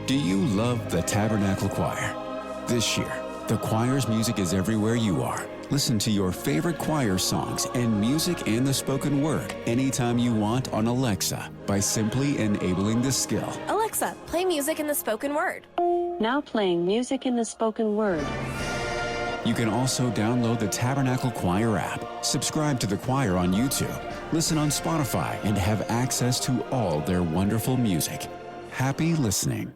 Do you love the Tabernacle Choir? This year, the choir's music is everywhere you are. Listen to your favorite choir songs and music and the spoken word anytime you want on Alexa by simply enabling the skill. Alexa, play music in the spoken word. Now playing music in the spoken word. You can also download the Tabernacle Choir app, subscribe to the choir on YouTube, listen on Spotify, and have access to all their wonderful music. Happy listening.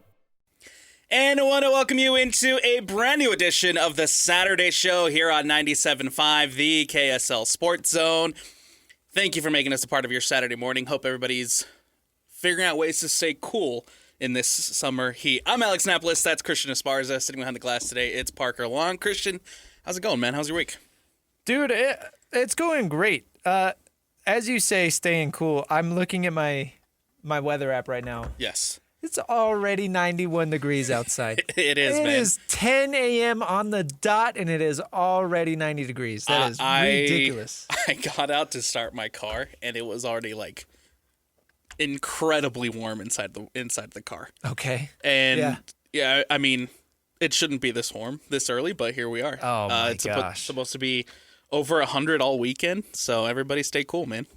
And I want to welcome you into a brand new edition of the Saturday Show here on 97.5, the KSL Sports Zone. Thank you for making us a part of your Saturday morning. Hope everybody's figuring out ways to stay cool in this summer heat. I'm Alex Napoles. That's Christian Esparza. Sitting behind the glass today, it's Parker Long. Christian, how's it going, man? How's your week? Dude, it's going great. As you say, staying cool, I'm looking at my weather app right now. Yes. It's already 91 degrees outside. It is, man. It is 10 a.m. on the dot, and it is already 90 degrees. That is ridiculous. I got out to start my car, and it was already, like, incredibly warm inside the car. Okay. And, yeah, I mean, it shouldn't be this warm this early, but here we are. Oh, my it's gosh. supposed to be over 100 all weekend, so everybody stay cool, man.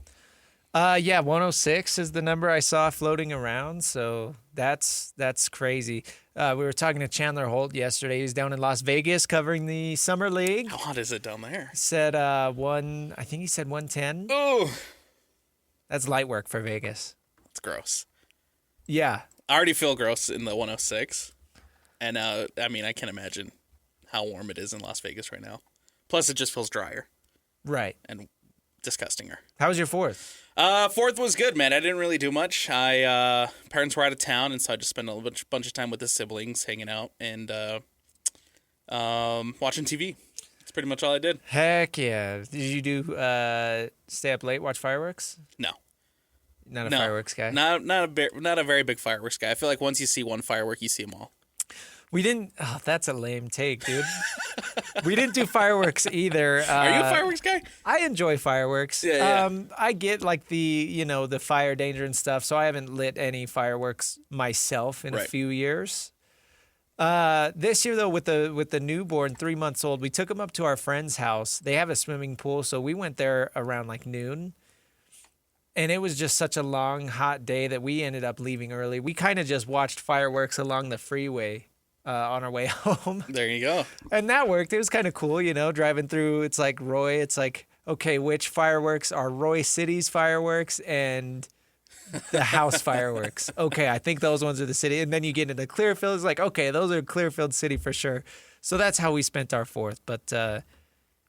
106 is the number I saw floating around, so that's crazy. We were talking to Chandler Holt yesterday. He's down in Las Vegas covering the Summer League. How hot is it down there? Said I think he said 110. Oh, That's light work for Vegas. it's gross. Yeah. I already feel gross in the 106, and I mean, I can't imagine how warm it is in Las Vegas right now. Plus, it just feels drier Right. and disgustinger. How was your fourth? Fourth was good, man. I didn't really do much. Parents were out of town, and so I just spent a bunch of time with the siblings, hanging out and watching TV. That's pretty much all I did. Heck yeah. Did you do stay up late, watch fireworks? No, Not a fireworks guy? not a very big fireworks guy. I feel like once you see one firework, you see them all. We didn't. Oh, that's a lame take, dude. We didn't do fireworks either. Are you a fireworks guy? I enjoy fireworks. Yeah. I get like the fire danger and stuff, so I haven't lit any fireworks myself in a few years. This year though, with the newborn, 3 months old, we took him up to our friend's house. They have a swimming pool, so we went there around like noon. And it was just such a long, hot day that we ended up leaving early. We kind of just watched fireworks along the freeway on our way home. There you go. And that worked. It was kind of cool, driving through. It's like Roy. It's like, okay, which fireworks are Roy City's fireworks and the house fireworks? Okay, I think those ones are the city. And then you get into Clearfield. It's like, okay, those are Clearfield City for sure. So that's how we spent our fourth. But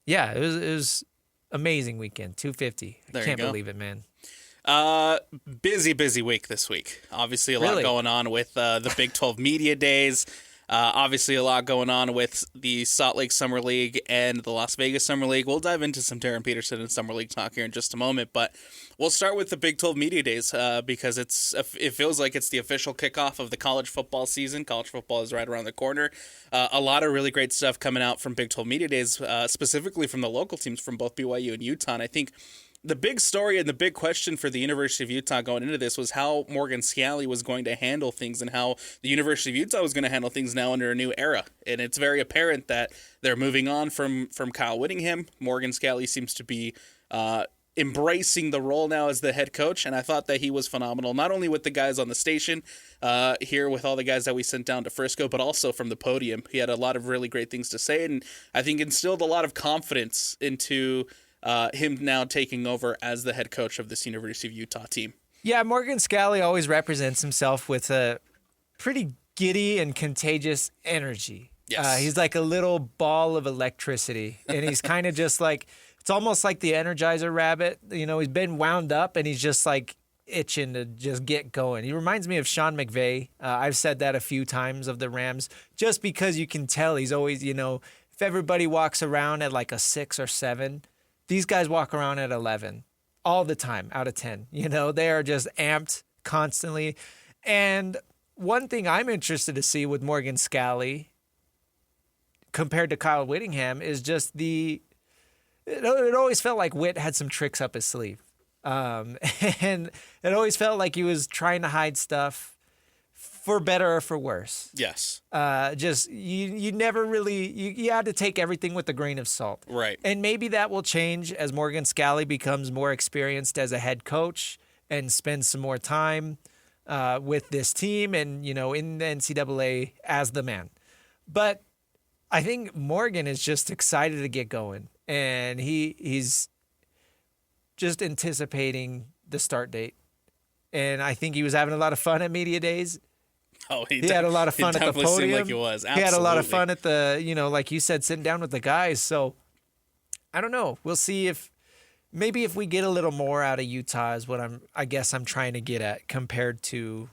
yeah, it was amazing weekend. 250. I can't believe it, man. Busy week this week. Obviously, a lot Really? going on with the Big 12 Media Days. Obviously, a lot going on with the Salt Lake Summer League and the Las Vegas Summer League. We'll dive into some Darren Peterson and Summer League talk here in just a moment, but we'll start with the Big 12 Media Days because it feels like it's the official kickoff of the college football season. College football is right around the corner. A lot of really great stuff coming out from Big 12 Media Days, specifically from the local teams from both BYU and Utah. And I think the big story and the big question for the University of Utah going into this was how Morgan Scalley was going to handle things and how the University of Utah was going to handle things now under a new era. And it's very apparent that they're moving on from Kyle Whittingham. Morgan Scalley seems to be embracing the role now as the head coach, and I thought that he was phenomenal, not only with the guys on the station here with all the guys that we sent down to Frisco, but also from the podium. He had a lot of really great things to say, and I think instilled a lot of confidence into him now taking over as the head coach of this University of Utah team. Yeah, Morgan Scalley always represents himself with a pretty giddy and contagious energy. Yes. He's like a little ball of electricity, and he's kind of just like, it's almost like the Energizer Rabbit. He's been wound up, and he's just like itching to just get going. He reminds me of Sean McVay. I've said that a few times of the Rams, just because you can tell he's always, if everybody walks around at like a 6 or 7, these guys walk around at 11 all the time out of 10. They are just amped constantly. And one thing I'm interested to see with Morgan Scalley compared to Kyle Whittingham is just it always felt like Whit had some tricks up his sleeve. And it always felt like he was trying to hide stuff for better or for worse. Yes. Just you never really you had to take everything with a grain of salt. Right. And maybe that will change as Morgan Scally becomes more experienced as a head coach and spends some more time with this team and, in the NCAA as the man. But I think Morgan is just excited to get going, and he's just anticipating the start date. And I think he was having a lot of fun at media days. Oh, he had a lot of fun at the podium. Seemed like he was. Absolutely. He had a lot of fun at the, like you said, sitting down with the guys. So I don't know. We'll see if we get a little more out of Utah is what I guess I'm trying to get at compared to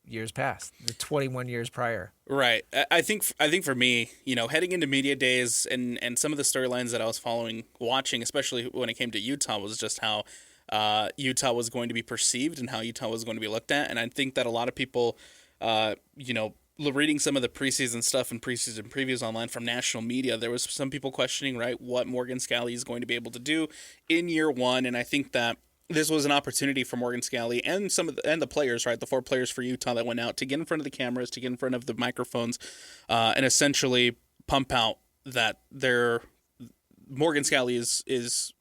years past, the 21 years prior. Right. I think for me, heading into media days and some of the storylines that I was watching, especially when it came to Utah, was just how Utah was going to be perceived and how Utah was going to be looked at. And I think that a lot of people, reading some of the preseason stuff and preseason previews online from national media, there was some people questioning, right, what Morgan Scally is going to be able to do in year one. And I think that this was an opportunity for Morgan Scally and the players, right, the 4 players for Utah that went out to get in front of the cameras, to get in front of the microphones, and essentially pump out that Morgan Scally is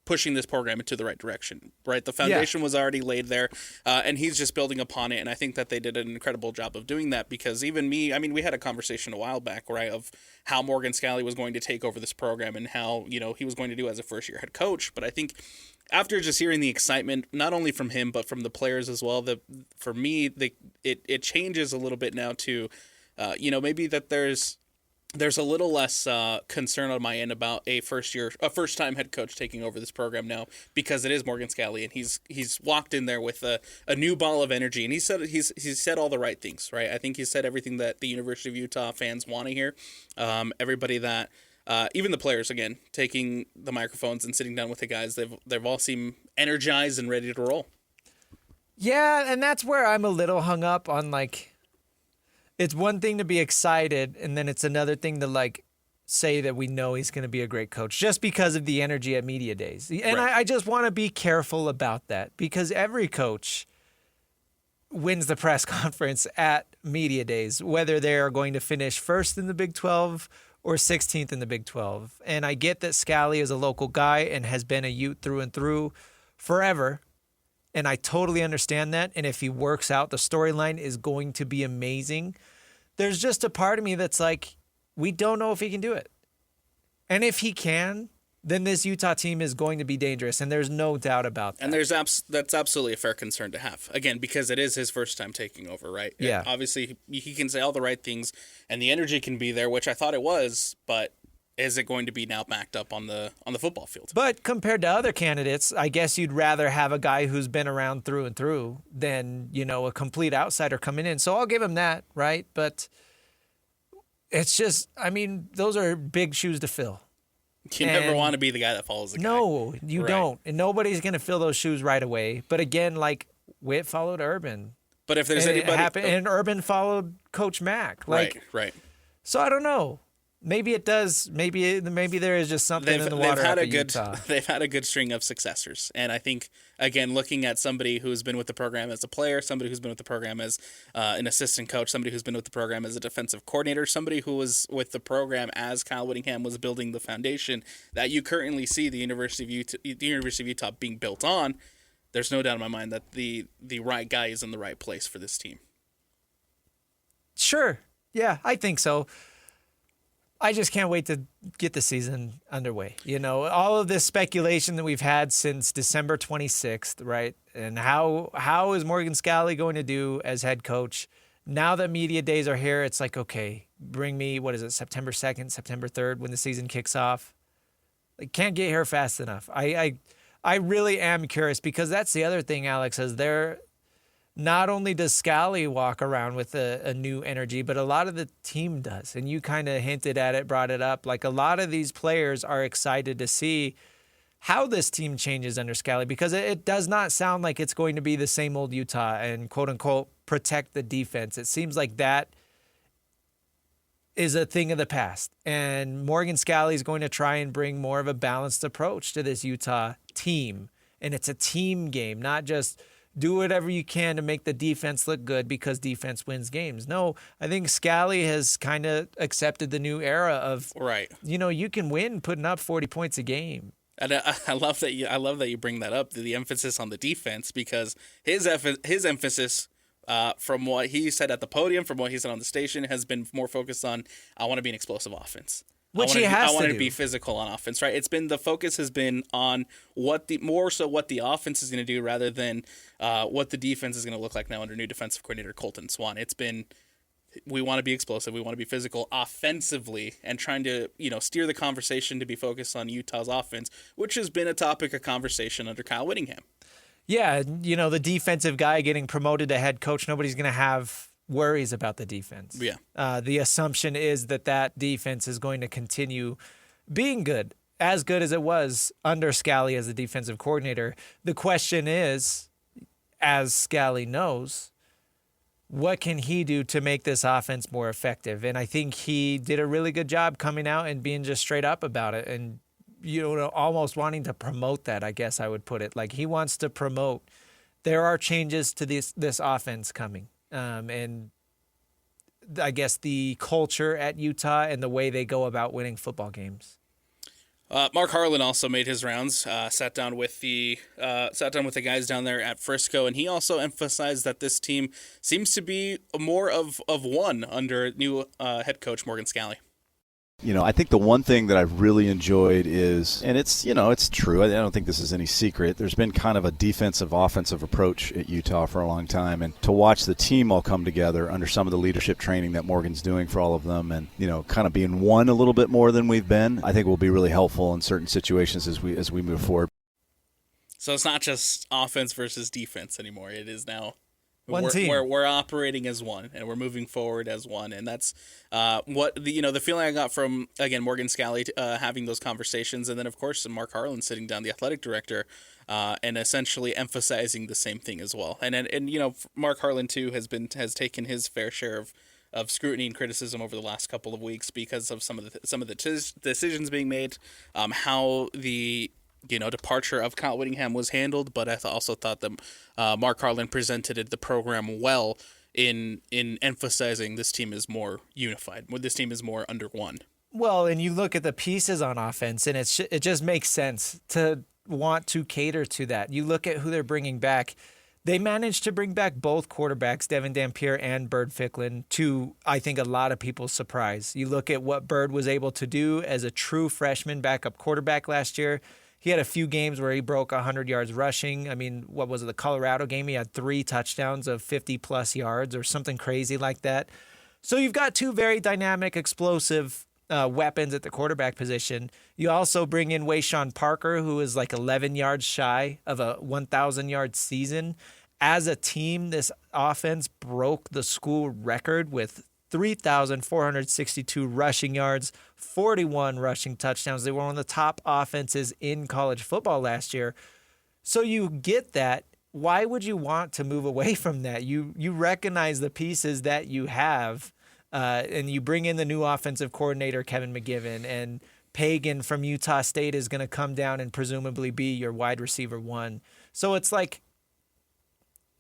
pushing this program into the right direction, right? The foundation was already laid there, and he's just building upon it. And I think that they did an incredible job of doing that, because even me, we had a conversation a while back, right, of how Morgan Scally was going to take over this program and how, he was going to do as a first-year head coach. But I think after just hearing the excitement, not only from him, but from the players as well, for me, it changes a little bit now to, maybe that there's a little less concern on my end about a first-time head coach taking over this program now, because it is Morgan Scally, and he's walked in there with a new ball of energy, and he's said all the right things, right? I think he's said everything that the University of Utah fans want to hear. Everybody that even the players, again, taking the microphones and sitting down with the guys, they've all seemed energized and ready to roll. Yeah, and that's where I'm a little hung up on, it's one thing to be excited, and then it's another thing to say that we know he's going to be a great coach just because of the energy at media days. And right. I just want to be careful about that, because every coach wins the press conference at media days, whether they're going to finish first in the Big 12 or 16th in the Big 12. And I get that Scally is a local guy and has been a Ute through and through forever. And I totally understand that. And if he works out, the storyline is going to be amazing. There's just a part of me that's we don't know if he can do it. And if he can, then this Utah team is going to be dangerous. And there's no doubt about that. And that's absolutely a fair concern to have. Again, because it is his first time taking over, right? Yeah. And obviously, he can say all the right things, and the energy can be there, which I thought it was, but is it going to be now backed up on the football field? But compared to other candidates, I guess you'd rather have a guy who's been around through and through than, a complete outsider coming in. So I'll give him that, right? But it's just, those are big shoes to fill. You never want to be the guy that follows the guy. No, you don't. And nobody's going to fill those shoes right away. But again, Witt followed Urban. But if there's anybody... and Urban followed Coach Mack. Right. So I don't know. Maybe it does. Maybe there is just something in the water at Utah. They've had a good string of successors. And I think, again, looking at somebody who's been with the program as a player, somebody who's been with the program as an assistant coach, somebody who's been with the program as a defensive coordinator, somebody who was with the program as Kyle Whittingham was building the foundation that you currently see the University of Utah being built on, there's no doubt in my mind that the right guy is in the right place for this team. Sure. Yeah, I think so. I just can't wait to get the season underway. All of this speculation that we've had since December 26th, right? And how is Morgan Scally going to do as head coach? Now that media days are here, it's okay, bring me, September 2nd, September 3rd, when the season kicks off. Can't get here fast enough. I really am curious, because that's the other thing, Alex, is not only does Scally walk around with a new energy, but a lot of the team does. And you kind of hinted at it, brought it up. A lot of these players are excited to see how this team changes under Scally, because it does not sound like it's going to be the same old Utah and, quote unquote, protect the defense. It seems like that is a thing of the past. And Morgan Scally is going to try and bring more of a balanced approach to this Utah team. And it's a team game, not just do whatever you can to make the defense look good because defense wins games. No, I think Scally has kind of accepted the new era of, right. You can win putting up 40 points a game. And I love that you bring that up, the emphasis on the defense, because his emphasis, from what he said at the podium, from what he said on the station, has been more focused on, I want to be an explosive offense. Which he has to do. I want to be physical on offense, right? The focus has been on what the offense is going to do rather than what the defense is going to look like now under new defensive coordinator Colton Swan. It's been, we want to be explosive, we want to be physical offensively, and trying to steer the conversation to be focused on Utah's offense, which has been a topic of conversation under Kyle Whittingham. Yeah, the defensive guy getting promoted to head coach, nobody's going to have worries about the defense. Yeah. The assumption is that defense is going to continue being good as it was under Scally as the defensive coordinator. The question is, as Scally knows, what can he do to make this offense more effective? And I think he did a really good job coming out and being just straight up about it and, almost wanting to promote that, I guess I would put it. Like, he wants to promote there are changes to this offense coming. And I guess the culture at Utah and the way they go about winning football games. Mark Harlan also made his rounds. Sat down with the guys down there at Frisco, and he also emphasized that this team seems to be more of one under new head coach Morgan Scally. I think the one thing that I've really enjoyed is, and it's true, I don't think this is any secret, there's been kind of a defensive-offensive approach at Utah for a long time, and to watch the team all come together under some of the leadership training that Morgan's doing for all of them and, kind of being one a little bit more than we've been, I think will be really helpful in certain situations as we move forward. So it's not just offense versus defense anymore. It is now one team. We're operating as one, and we're moving forward as one, and that's what the feeling I got from, again, Morgan Scally having those conversations, and then of course Mark Harlan sitting down, the athletic director, and essentially emphasizing the same thing as well. And Mark Harlan too has taken his fair share of scrutiny and criticism over the last couple of weeks because of some of the decisions being made, how the departure of Kyle Whittingham was handled, but I also thought that Mark Harlan presented the program well in emphasizing this team is more unified. This team is more under one. Well, and you look at the pieces on offense, and it just makes sense to want to cater to that. You look at who they're bringing back. They managed to bring back both quarterbacks, Devin Dampier and Bird Ficklin, to, I think, a lot of people's surprise. You look at what Bird was able to do as a true freshman backup quarterback last year. He had a few games where he broke 100 yards rushing. I mean, what was it, the Colorado game? He had 3 touchdowns of 50-plus yards or something crazy like that. So you've got 2 very dynamic, explosive weapons at the quarterback position. You also bring in Wayshawn Parker, who is like 11 yards shy of a 1,000-yard season. As a team, this offense broke the school record with 3,462 rushing yards, 41 rushing touchdowns. They were one of the top offenses in college football last year. So you get that. Why would you want to move away from that? You recognize the pieces that you have, and you bring in the new offensive coordinator, Kevin McGivern, and Pagan from Utah State is going to come down and presumably be your wide receiver 1. So it's like,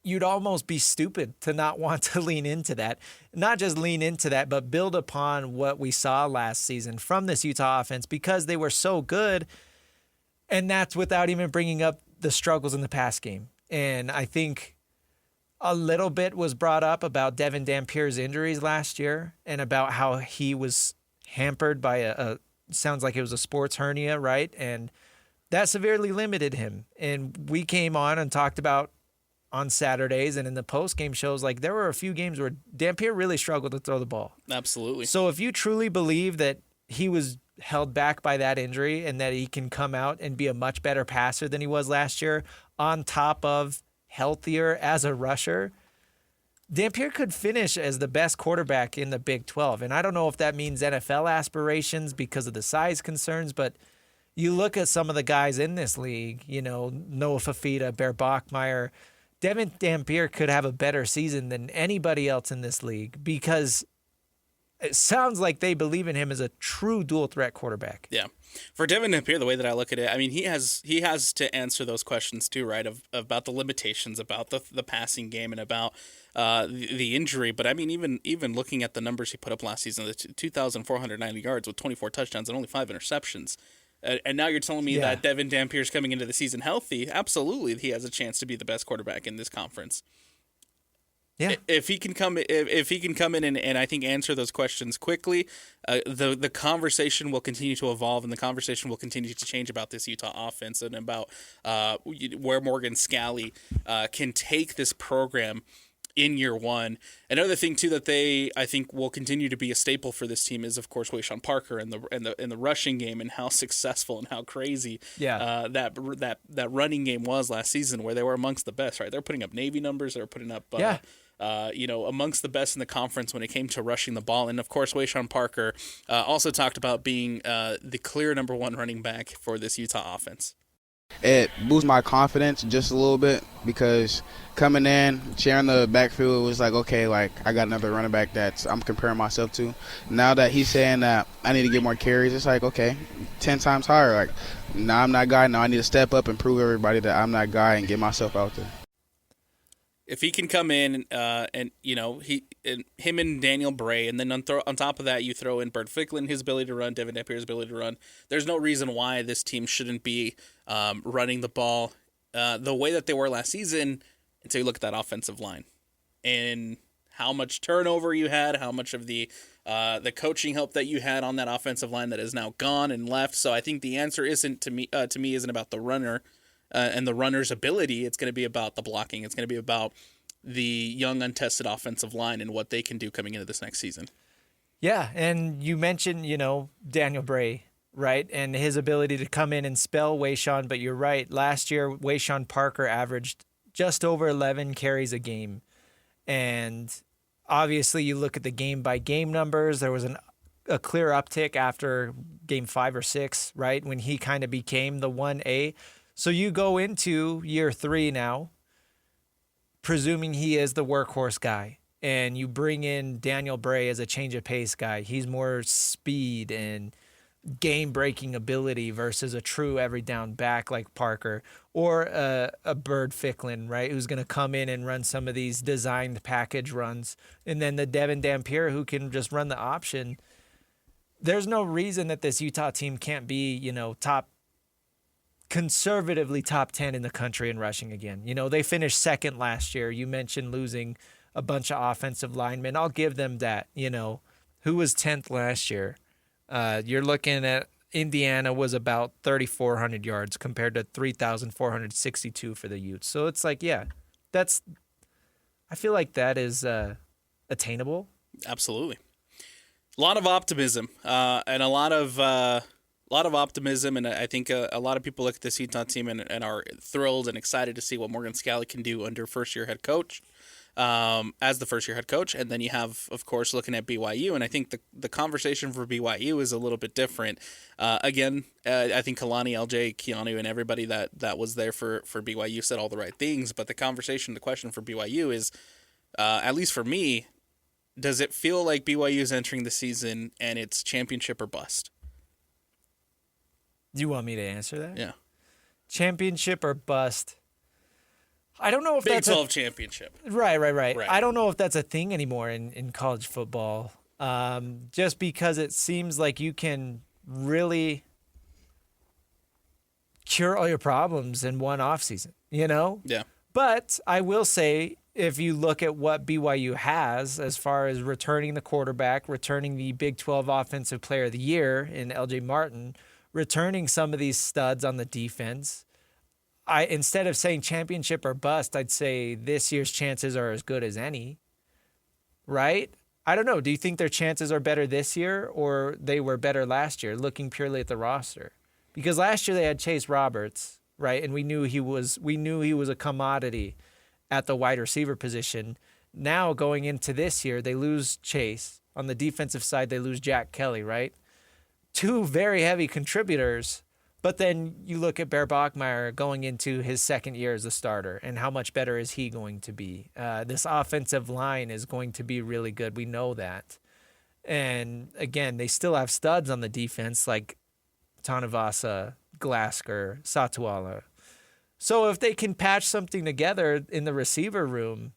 you'd almost be stupid to not want to lean into that. Not just lean into that, but build upon what we saw last season from this Utah offense because they were so good. And that's without even bringing up the struggles in the pass game. And I think a little bit was brought up about Devin Dampier's injuries last year and about how he was hampered by sounds like it was a sports hernia, right? And that severely limited him. And we came on and talked about on Saturdays and in the post-game shows, like there were a few games where Dampier really struggled to throw the ball. Absolutely. So if you truly believe that he was held back by that injury and that he can come out and be a much better passer than he was last year, on top of healthier as a rusher, Dampier could finish as the best quarterback in the Big 12. And I don't know if that means NFL aspirations because of the size concerns, but you look at some of the guys in this league, Noah Fafita, Bear Bachmeier, Devin Dampier could have a better season than anybody else in this league because it sounds like they believe in him as a true dual threat quarterback. Yeah. For Devin Napier, the way that I look at it, I mean, he has to answer those questions too, right? About the limitations, about the passing game, and about the injury. But I mean, even looking at the numbers he put up last season, the 2,490 yards with 24 touchdowns and only 5 interceptions. And now you're telling me that Devin Dampier's coming into the season healthy. Absolutely, he has a chance to be the best quarterback in this conference. Yeah, if he can come in and I think answer those questions quickly, the conversation will continue to evolve, and the conversation will continue to change about this Utah offense and about where Morgan Scalley can take this program in year one. Another thing too that I think will continue to be a staple for this team is, of course, Wayshawn Parker and the rushing game, and how successful and how crazy that running game was last season, where they were amongst the best. Right, they're putting up Navy numbers. They're putting up amongst the best in the conference when it came to rushing the ball. And of course, Wayshawn Parker also talked about being the clear number one running back for this Utah offense. It boosts my confidence just a little bit, because coming in, sharing the backfield was like, okay, like I got another running back that I'm comparing myself to. Now that he's saying that I need to get more carries, it's like, okay, 10 times higher. Like, now I'm that guy. Now I need to step up and prove everybody that I'm that guy and get myself out there. If he can come in him and Daniel Bray, and then on top of that, you throw in Bert Ficklin, his ability to run, Devin Napier's ability to run, there's no reason why this team shouldn't be running the ball the way that they were last season until you look at that offensive line and how much turnover you had, how much of the coaching help that you had on that offensive line that is now gone and left. So I think the answer isn't isn't about the runner and the runner's ability. It's going to be about the blocking. It's going to be about the young, untested offensive line and what they can do coming into this next season. Yeah, and you mentioned, Daniel Bray, right, and his ability to come in and spell Wayshawn, but you're right. Last year, Wayshawn Parker averaged just over 11 carries a game. And obviously, you look at the game-by-game numbers. There was a clear uptick after game 5 or 6, right, when he kind of became the 1A. So you go into year 3 now, presuming he is the workhorse guy, and you bring in Daniel Bray as a change of pace guy. He's more speed and game-breaking ability versus a true every down back like Parker, or a Bird Ficklin, right, who's going to come in and run some of these designed package runs, and then the Devin Dampier who can just run the option. There's no reason that this Utah team can't be, conservatively top 10 in the country in rushing again. They finished second last year. You mentioned losing a bunch of offensive linemen. I'll give them that. Who was 10th last year? You're looking at Indiana was about 3,400 yards compared to 3,462 for the Utes. So it's like, I feel like that is attainable. Absolutely. A lot of optimism and a lot of optimism, and I think a lot of people look at this Utah team and are thrilled and excited to see what Morgan Scalley can do under first-year head coach, as the first-year head coach. And then you have, of course, looking at BYU, and I think the conversation for BYU is a little bit different. I think Kalani, LJ, Keanu, and everybody that was there for BYU said all the right things, but the question for BYU is, at least for me, does it feel like BYU is entering the season and it's championship or bust? Do you want me to answer that? Yeah. Championship or bust? I don't know if Big that's 12 championship. Right. I don't know if that's a thing anymore in college football. Just because it seems like you can really cure all your problems in one offseason, Yeah. But I will say, if you look at what BYU has as far as returning the quarterback, returning the Big 12 Offensive Player of the Year in LJ Martin, returning some of these studs on the defense, instead of saying championship or bust, I'd say this year's chances are as good as any, right? I don't know. Do you think their chances are better this year or they were better last year, looking purely at the roster? Because last year they had Chase Roberts, right? And we knew he was a commodity at the wide receiver position. Now going into this year, they lose Chase. On the defensive side, they lose Jack Kelly, right? 2 very heavy contributors, but then you look at Bear Bachmeier going into his second year as a starter, and how much better is he going to be? This offensive line is going to be really good. We know that. And again, they still have studs on the defense like Tanavasa, Glasker, Satuala. So if they can patch something together in the receiver room,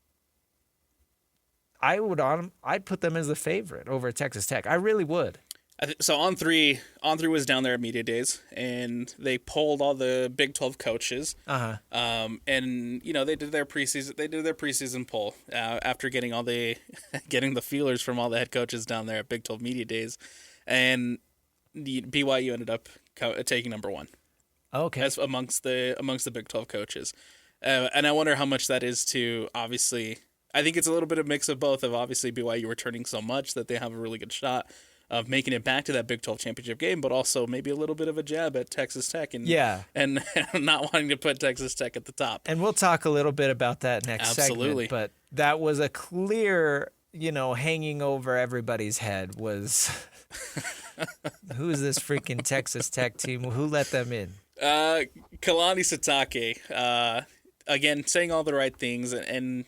I'd put them as the favorite over Texas Tech. I really would. So on three was down there at media days, and they polled all the Big 12 coaches. And they did their preseason poll after getting getting the feelers from all the head coaches down there at Big 12 media days, and the BYU ended up taking number one. Okay. As amongst the Big 12 coaches, and I wonder how much that is to obviously. I think it's a little bit of mix of both. Of obviously BYU returning so much that they have a really good shot of making it back to that Big 12 championship game, but also maybe a little bit of a jab at Texas Tech and not wanting to put Texas Tech at the top. And we'll talk a little bit about that next Absolutely. segment. But that was a clear, hanging over everybody's head was who is this freaking Texas Tech team? Who let them in? Kalani Sitake, again, saying all the right things, and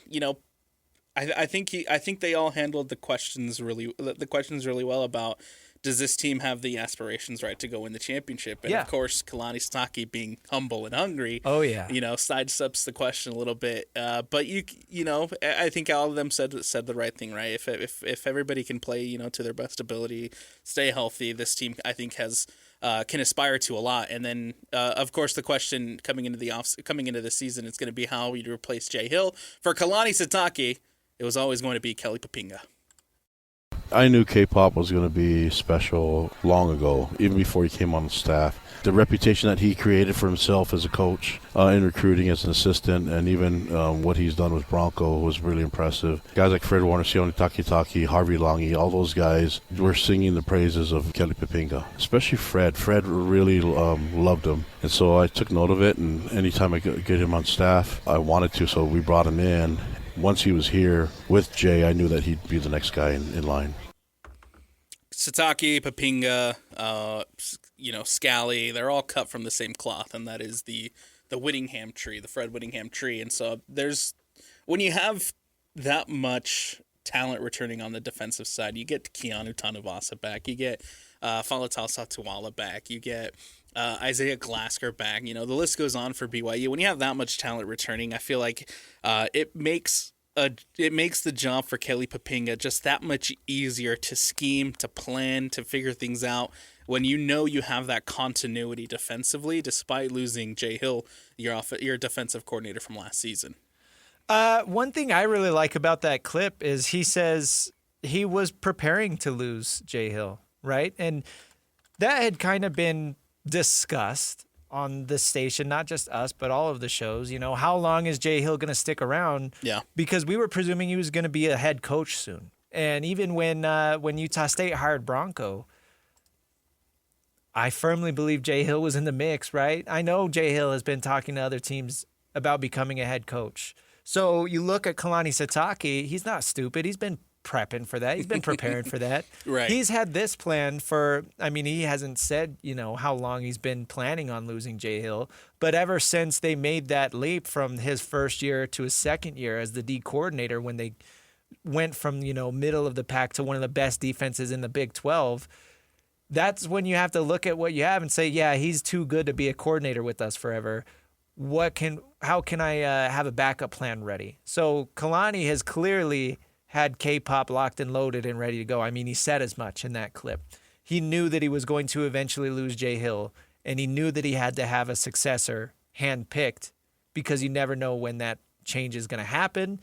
I think they all handled the questions really well about, does this team have the aspirations right to go win the championship? And of course, Kalani Sitake being humble and hungry, sidesteps the question a little bit. But I think all of them said the right thing, right? If everybody can play to their best ability, stay healthy, this team I think has can aspire to a lot. And then of course the question coming into the season is going to be how you replace Jay Hill. For Kalani Sitake, it was always going to be Kelly Papinga. I knew K-pop was going to be special long ago, even before he came on the staff. The reputation that he created for himself as a coach, in recruiting as an assistant, and even what he's done with Bronco was really impressive. Guys like Fred Warner, Sione Takitaki, Harvey Langi, all those guys were singing the praises of Kelly Papinga, especially Fred. Fred really loved him, and so I took note of it, and anytime I could get him on staff, I wanted to, so we brought him in. Once he was here with Jay, I knew that he'd be the next guy in line. Sitake, Papinga, Scally, they're all cut from the same cloth, and that is the Whittingham tree, the Fred Whittingham tree. And so when you have that much talent returning on the defensive side, you get Keanu Tanavasa back, you get Falatal Satuala back, you get Isaiah Glasker back. The list goes on for BYU. When you have that much talent returning, I feel like it makes the job for Kelly Papinga just that much easier to scheme, to plan, to figure things out when you have that continuity defensively, despite losing Jay Hill, your defensive coordinator from last season. One thing I really like about that clip is he says he was preparing to lose Jay Hill, right? And that had kind of been discussed on the station, not just us, but all of the shows. How long is Jay Hill going to stick around? Yeah. Because we were presuming he was going to be a head coach soon. And even when Utah State hired Bronco, I firmly believe Jay Hill was in the mix, right? I know Jay Hill has been talking to other teams about becoming a head coach. So you look at Kalani Sitake, he's not stupid. He's been prepping for that. He's been preparing for that. Right. He's had this plan he hasn't said, how long he's been planning on losing Jay Hill, but ever since they made that leap from his first year to his second year as the D coordinator, when they went from, middle of the pack to one of the best defenses in the Big 12, that's when you have to look at what you have and say, yeah, he's too good to be a coordinator with us forever. How can I have a backup plan ready? So Kalani has clearly had K-pop locked and loaded and ready to go. He said as much in that clip. He knew that he was going to eventually lose Jay Hill, and he knew that he had to have a successor handpicked because you never know when that change is going to happen.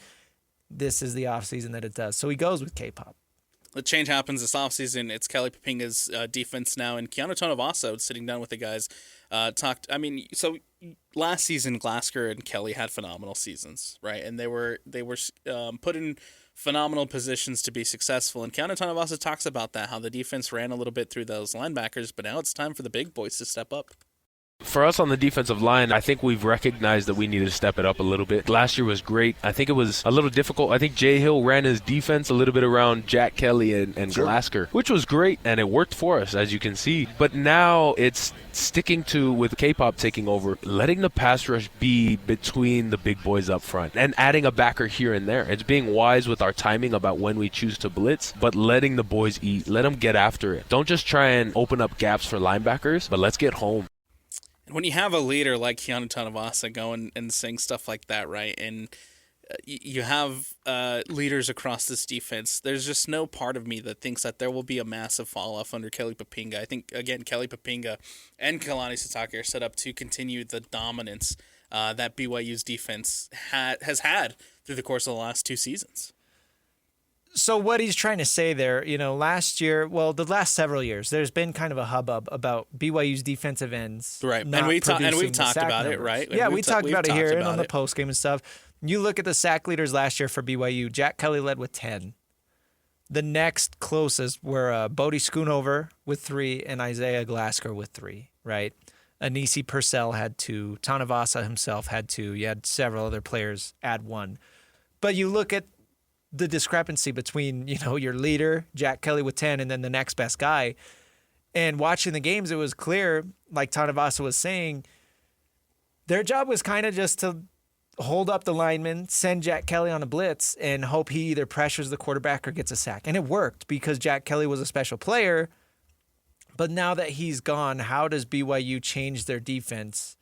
This is the offseason that it does. So he goes with K-pop. The change happens this offseason. It's Kelly Papinga's defense now, and Keanu Tanavasa, sitting down with the guys, talked. So last season, Glasker and Kelly had phenomenal seasons, right? And they were put in phenomenal positions to be successful. And Keanu Tanavasa talks about that, how the defense ran a little bit through those linebackers, but now it's time for the big boys to step up. For us on the defensive line, I think we've recognized that we needed to step it up a little bit. Last year was great. I think it was a little difficult. I think Jay Hill ran his defense a little bit around Jack Kelly and Sure. Glasgow, which was great, and it worked for us, as you can see. But now it's sticking to, with K-pop taking over, letting the pass rush be between the big boys up front and adding a backer here and there. It's being wise with our timing about when we choose to blitz, but letting the boys eat. Let them get after it. Don't just try and open up gaps for linebackers, but let's get home. When you have a leader like Keanu Tanavasa going and saying stuff like that, right, and you have leaders across this defense, there's just no part of me that thinks that there will be a massive fall-off under Kelly Papinga. I think, again, Kelly Papinga and Kalani Sitake are set up to continue the dominance that BYU's defense has had through the course of the last 2 seasons. So what he's trying to say there, last year, well, the last several years, there's been kind of a hubbub about BYU's defensive ends. Right, not and we've producing talked the sack about it, numbers. right? Yeah, we talked about it here and on the it. post game and stuff. You look at the sack leaders last year for BYU. Jack Kelly led with 10. The next closest were Bodie Schoonover with 3 and Isaiah Glasgow with 3, right? Anisi Purcell had 2. Tanavasa himself had 2. You had several other players add 1. But you look at the discrepancy between, your leader, Jack Kelly with 10, and then the next best guy. And watching the games, it was clear, like Tanavasa was saying, their job was kind of just to hold up the lineman, send Jack Kelly on a blitz, and hope he either pressures the quarterback or gets a sack. And it worked because Jack Kelly was a special player. But now that he's gone, how does BYU change their defense,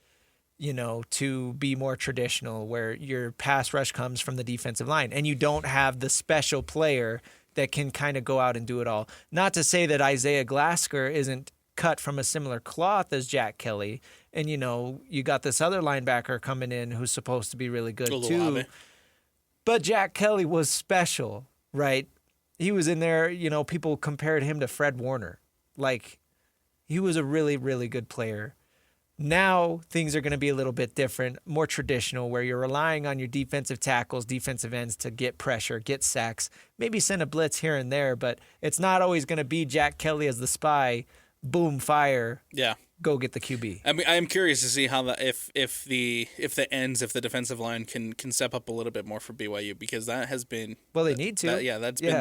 to be more traditional, where your pass rush comes from the defensive line and you don't have the special player that can kind of go out and do it all? Not to say that Isaiah Glasgow isn't cut from a similar cloth as Jack Kelly. And, you got this other linebacker coming in who's supposed to be really good too. But Jack Kelly was special, right? He was in there, people compared him to Fred Warner. Like, he was a really, really good player. Now things are going to be a little bit different, more traditional, where you're relying on your defensive tackles, defensive ends to get pressure, get sacks, maybe send a blitz here and there, but it's not always going to be Jack Kelly as the spy, boom, fire, go get the QB. I mean, I am curious to see how if the defensive line can step up a little bit more for BYU, because that has been they need to.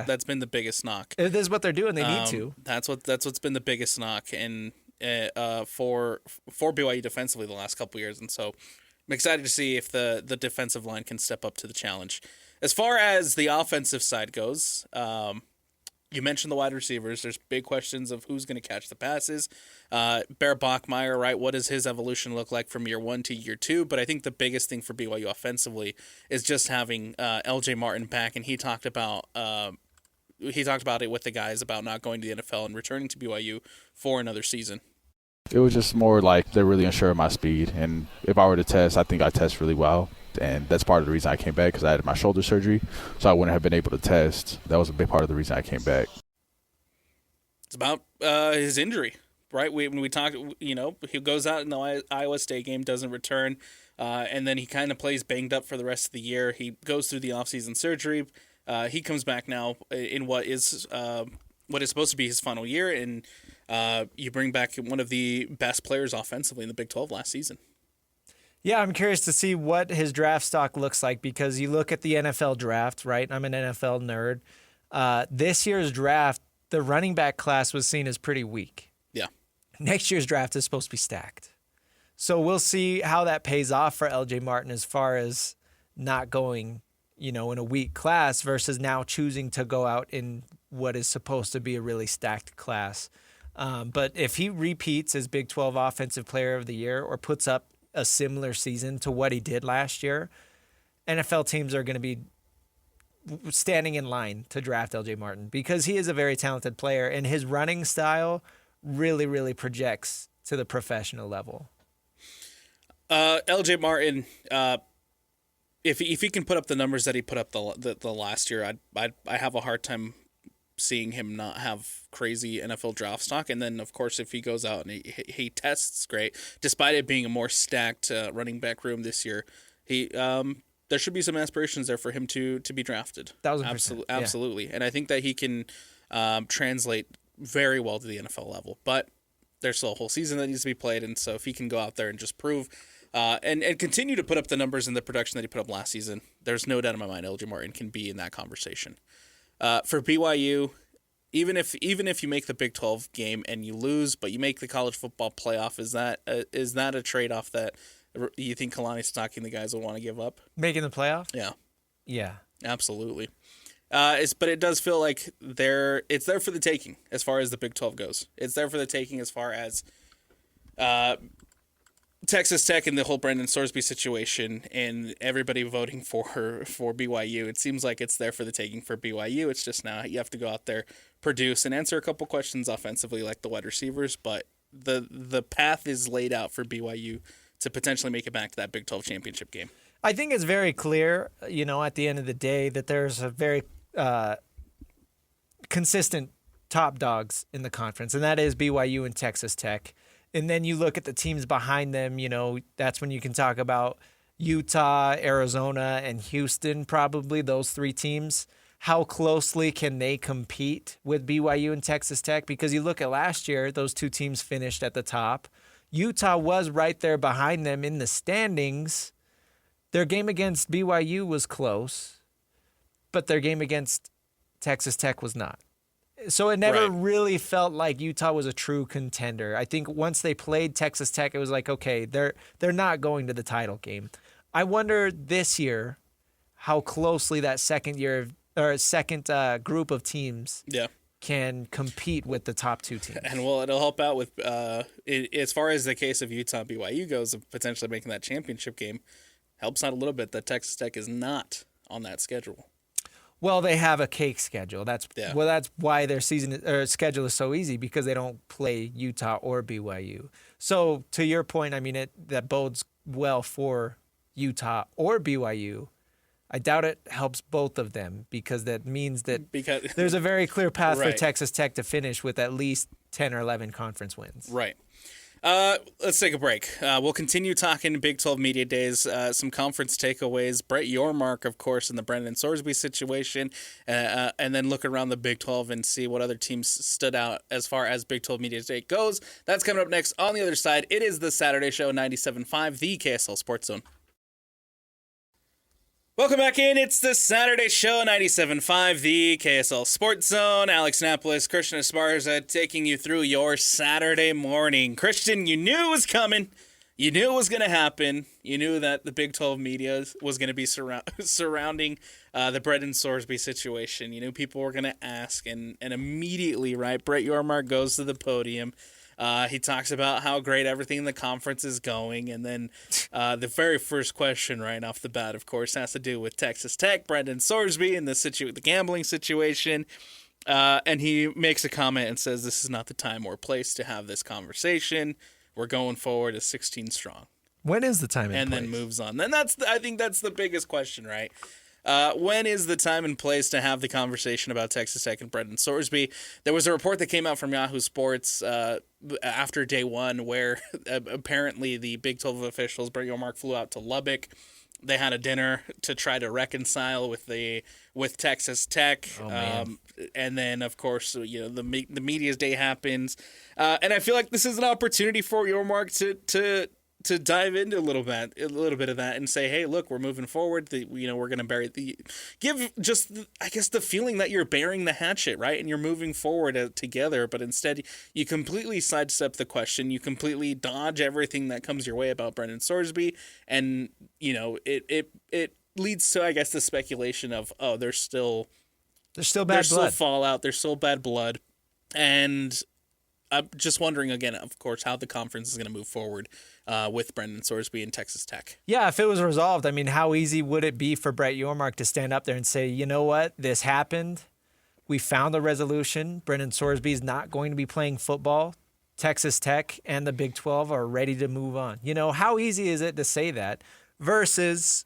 That's been the biggest knock. If this is what they're doing, they need to. That's what's been the biggest knock for BYU defensively the last couple of years, and so I'm excited to see if the defensive line can step up to the challenge. As far as the offensive side goes, you mentioned the wide receivers. There's big questions of who's going to catch the passes. Bear Bachmeier, right? What does his evolution look like from year 1 to year 2? But I think the biggest thing for BYU offensively is just having LJ Martin back, and he talked about it with the guys about not going to the NFL and returning to BYU for another season. It was just more like they're really unsure of my speed, and if I were to test, I think I test really well, and that's part of the reason I came back, because I had my shoulder surgery, so I wouldn't have been able to test. That was a big part of the reason I came back. It's about his injury, right? When we talked, he goes out in the Iowa State game, doesn't return, and then he kind of plays banged up for the rest of the year. He goes through the offseason surgery. He comes back now in what is supposed to be his final year, and you bring back one of the best players offensively in the Big 12 last season. Yeah, I'm curious to see what his draft stock looks like, because you look at the NFL draft, right? I'm an NFL nerd. This year's draft, the running back class was seen as pretty weak. Yeah. Next year's draft is supposed to be stacked. So we'll see how that pays off for LJ Martin as far as not going, in a weak class versus now choosing to go out in what is supposed to be a really stacked class. But if he repeats as Big 12 Offensive Player of the Year or puts up a similar season to what he did last year, NFL teams are going to be standing in line to draft LJ Martin, because he is a very talented player, and his running style really, really projects to the professional level. LJ Martin, if he can put up the numbers that he put up the last year, I have a hard time seeing him not have crazy NFL draft stock. And then, of course, if he goes out and he tests great, despite it being a more stacked running back room this year, there should be some aspirations there for him to be drafted. 1,000%. Absolutely. And I think that he can translate very well to the NFL level. But there's still a whole season that needs to be played, and so if he can go out there and just prove and continue to put up the numbers and the production that he put up last season, there's no doubt in my mind LJ Martin can be in that conversation. For BYU, even if you make the Big 12 game and you lose, but you make the college football playoff, is that a trade-off that you think Kalani Sitake and the guys will want to give up? Making the playoff? Yeah, absolutely. But it does feel like it's there for the taking as far as the Big 12 goes. It's there for the taking as far as Texas Tech and the whole Brendan Sorsby situation and everybody voting for BYU. It seems like it's there for the taking for BYU. It's just now you have to go out there, produce, and answer a couple questions offensively like the wide receivers, but the path is laid out for BYU to potentially make it back to that Big 12 championship game. I think it's very clear, at the end of the day, that there's a very consistent top dogs in the conference, and that is BYU and Texas Tech. And then you look at the teams behind them, that's when you can talk about Utah, Arizona, and Houston, probably those three teams. How closely can they compete with BYU and Texas Tech? Because you look at last year, those two teams finished at the top. Utah was right there behind them in the standings. Their game against BYU was close, but their game against Texas Tech was not. So it never really felt like Utah was a true contender. I think once they played Texas Tech, it was like, okay, they're not going to the title game. I wonder this year how closely that second group of teams can compete with the top two teams. And it'll help out with as far as the case of Utah and BYU goes of potentially making that championship game. Helps out a little bit that Texas Tech is not on that schedule. Well, they have a cake schedule. That's why their schedule is so easy, because they don't play Utah or BYU. So to your point, I mean, that bodes well for Utah or BYU. I doubt it helps both of them, because that means that there's a very clear path for Texas Tech to finish with at least 10 or 11 conference wins. Right. Let's take a break. We'll continue talking Big 12 Media Days, some conference takeaways, Brett Yormark, of course, in the Brendan Sorsby situation, and then look around the Big 12 and see what other teams stood out as far as Big 12 Media Day goes. That's coming up next on the other side. It is the Saturday Show, 97.5, the KSL Sports Zone. Welcome back in. It's the Saturday Show, 97.5, the KSL Sports Zone. Alex Napoles, Christian Esparza, taking you through your Saturday morning. Christian, you knew it was coming. You knew it was going to happen. You knew that the Big 12 media was going to be surrounding the Brendan Sorsby situation. You knew people were going to ask, and immediately, right, Brett Yormark goes to the podium. He talks about how great everything in the conference is going, and then the very first question right off the bat, of course, has to do with Texas Tech, Brendan Sorsby, and the gambling situation. And he makes a comment and says, "This is not the time or place to have this conversation. We're going forward as 16 strong." When is the time and place? Then moves on. Then I think that's the biggest question, right? When is the time and place to have the conversation about Texas Tech and Brendan Sorsby? There was a report that came out from Yahoo Sports after day one where apparently the Big 12 officials, Brett Yormark, flew out to Lubbock. They had a dinner to try to reconcile with Texas Tech. And then, of course, the media's day happens. And I feel like this is an opportunity for Yormark to dive into a little bit of that and say, hey, look, we're moving forward. We're going to give the feeling that you're burying the hatchet, right? And you're moving forward together, but instead you completely sidestep the question. You completely dodge everything that comes your way about Brendan Sorsby. And, it leads to, I guess, the speculation of, oh, there's still bad blood. There's still fallout. There's still bad blood. And I'm just wondering, again, of course, how the conference is going to move forward with Brendan Sorsby and Texas Tech. Yeah, if it was resolved, I mean, how easy would it be for Brett Yormark to stand up there and say, you know what, this happened. We found a resolution. Brendan Sorsby is not going to be playing football. Texas Tech and the Big 12 are ready to move on. How easy is it to say that versus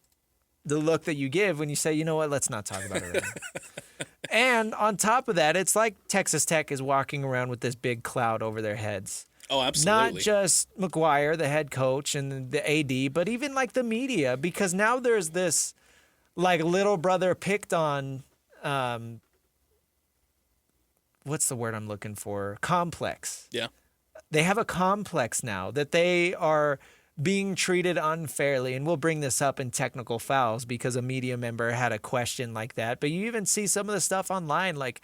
the look that you give when you say, you know what, let's not talk about it right now. And on top of that, it's like Texas Tech is walking around with this big cloud over their heads. Oh, absolutely. Not just McGuire, the head coach, and the AD, but even like the media, because now there's this like little brother picked on, what's the word I'm looking for? Complex. Yeah. they have a complex now that they are being treated unfairly. And we'll bring this up in technical fouls because a media member had a question like that. But you even see some of the stuff online, like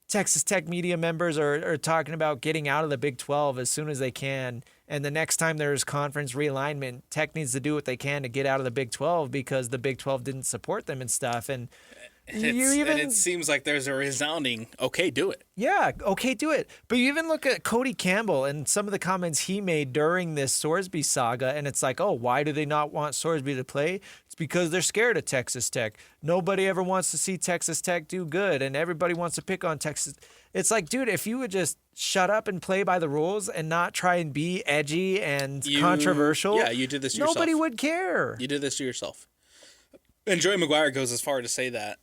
Texas Tech media members are talking about getting out of the Big 12 as soon as they can. And the next time there's conference realignment, Tech needs to do what they can to get out of the Big 12 because the Big 12 didn't support them and stuff. And and it seems like there's a resounding, okay, do it. Yeah, okay, do it. But you even look at Cody Campbell and some of the comments he made during this Sorsby saga, and it's like, oh, why do they not want Sorsby to play? It's because they're scared of Texas Tech. Nobody ever wants to see Texas Tech do good, and everybody wants to pick on Texas. It's like, dude, if you would just shut up and play by the rules and not try and be edgy and controversial, you did this to yourself. Nobody would care. You did this to yourself. And Joey McGuire goes as far to say that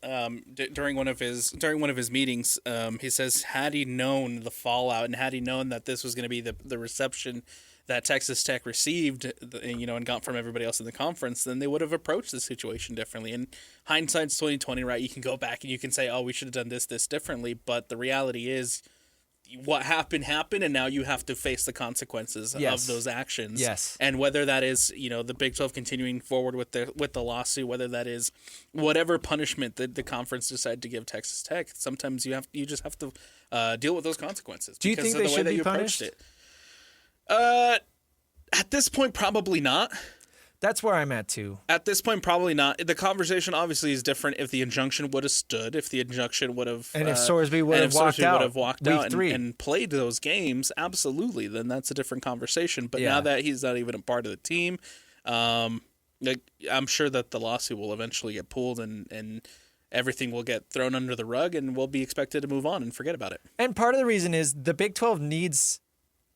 during one of his meetings, he says, had he known the fallout and had he known that this was going to be the reception that Texas Tech received, and got from everybody else in the conference, then they would have approached the situation differently. And hindsight's 20/20, right? You can go back and you can say, oh, we should have done this differently. But the reality is, what happened, and now you have to face the consequences of those actions. Yes. And whether that is, the Big 12 continuing forward with the lawsuit, whether that is whatever punishment that the conference decided to give Texas Tech, sometimes you just have to deal with those consequences. Do you think they should be punished? At this point, probably not. That's where I'm at too. At this point, probably not. The conversation obviously is different if the injunction would have stood, if the injunction would have... And if Sorsby would have walked out and played those games, absolutely, then that's a different conversation. But now that he's not even a part of the team, I'm sure that the lawsuit will eventually get pulled and everything will get thrown under the rug and we'll be expected to move on and forget about it. And part of the reason is the Big 12 needs